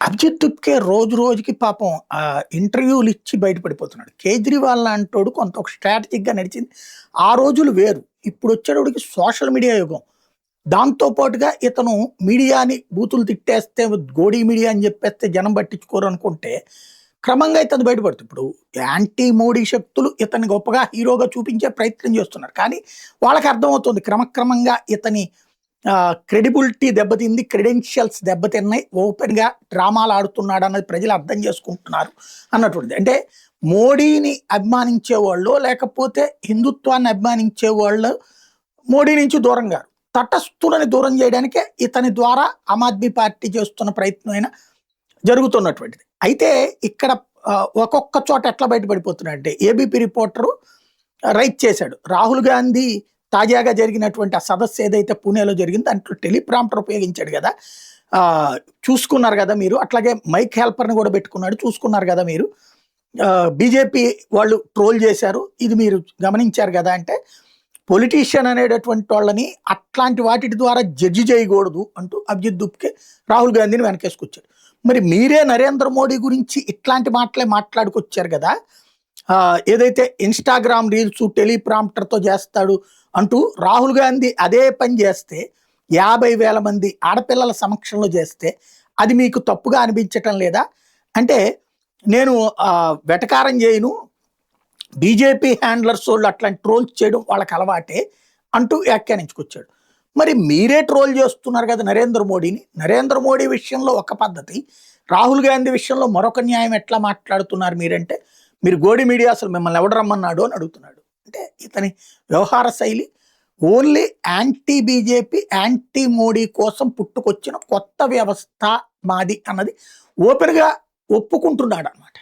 అభిజిత్ తుప్కే రోజు రోజుకి పాపం ఇంటర్వ్యూలు ఇచ్చి బయటపడిపోతున్నాడు. కేజ్రీవాల్ లాంటోడు కొంత ఒక స్ట్రాటజిక్‌గా నడిచింది. ఆ రోజులు వేరు. ఇప్పుడు వచ్చేటప్పటికి సోషల్ మీడియా యుగం. దాంతో పాటుగా ఇతను మీడియాని బూతులు తిట్టేస్తే గోడీ మీడియా అని చెప్పేస్తే జనం పట్టించుకోరు అనుకుంటే, క్రమంగా ఇతను బయటపడుతుంది. ఇప్పుడు యాంటీ మోడీ శక్తులు ఇతన్ని గొప్పగా హీరోగా చూపించే ప్రయత్నం చేస్తున్నారు. కానీ వాళ్ళకి అర్థమవుతుంది క్రమక్రమంగా ఇతని క్రెడిబిలిటీ దెబ్బతింది, క్రెడెన్షియల్స్ దెబ్బతిన్నాయి, ఓపెన్‌గా డ్రామాలు ఆడుతున్నాడు అన్నది ప్రజలు అర్థం చేసుకుంటున్నారు అన్నటువంటిది. అంటే మోడీని అభిమానించేవాళ్ళో లేకపోతే హిందుత్వాన్ని అభిమానించేవాళ్ళు మోడీ నుంచి దూరంగా తటస్థులని దూరం చేయడానికే ఇతని ద్వారా ఆమ్ ఆద్మీ పార్టీ చేస్తున్న ప్రయత్నమైనా జరుగుతున్నటువంటిది. అయితే ఇక్కడ ఒక్కొక్క చోట ఎట్లా బయటపడిపోతున్నాడంటే ఏబీపీ రిపోర్టరు రైట్ చేశాడు. రాహుల్ గాంధీ తాజాగా జరిగినటువంటి ఆ సదస్సు ఏదైతే పూణేలో జరిగిందో దాంట్లో టెలిప్రాంప్టర్ ఉపయోగించాడు కదా, చూసుకున్నారు కదా మీరు. అట్లాగే మైక్ హెల్పర్ని కూడా పెట్టుకున్నాడు, చూసుకున్నారు కదా మీరు. బీజేపీ వాళ్ళు ట్రోల్ చేశారు, ఇది మీరు గమనించారు కదా అంటే, పొలిటీషియన్ అనేటటువంటి వాళ్ళని అట్లాంటి వాటి ద్వారా జడ్జి చేయకూడదు అంటూ అభిజిత్ తుప్కే రాహుల్ గాంధీని వెనకేసుకొచ్చాడు. మరి మీరే నరేంద్ర మోడీ గురించి ఇట్లాంటి మాటలే మాట్లాడుకొచ్చారు కదా, ఏదైతే ఇన్స్టాగ్రామ్ రీల్స్ టెలిప్రాంప్టర్తో చేస్తాడు అంటూ రాహుల్ గాంధీ అదే పని చేస్తే 50,000 మంది ఆడపిల్లల సమక్షంలో చేస్తే అది మీకు తప్పుగా అనిపించటం లేదా అంటే, నేను వెటకారం చేయను, బీజేపీ హ్యాండ్లర్స్ వాళ్ళు అట్లాంటి ట్రోల్స్ చేయడం వాళ్ళకి అలవాటే అంటూ వ్యాఖ్యానించుకొచ్చాడు. మరి మీరే ట్రోల్ చేస్తున్నారు కదా నరేంద్ర మోడీని. నరేంద్ర మోడీ విషయంలో ఒక పద్ధతి, రాహుల్ గాంధీ విషయంలో మరొక న్యాయం ఎట్లా మాట్లాడుతున్నారు మీరంటే, మీరు గోడి మీడియా అసలు మిమ్మల్ని ఎవడు రమ్మన్నాడు అని అడుగుతున్నాడు. అంటే ఇతని వ్యవహార శైలి only anti BJP, anti Modi కోసం పుట్టుకొచ్చిన కొత్త వ్యవస్థ మాది అన్నది ఓపెన్గా ఒప్పుకుంటున్నాడు అన్నమాట.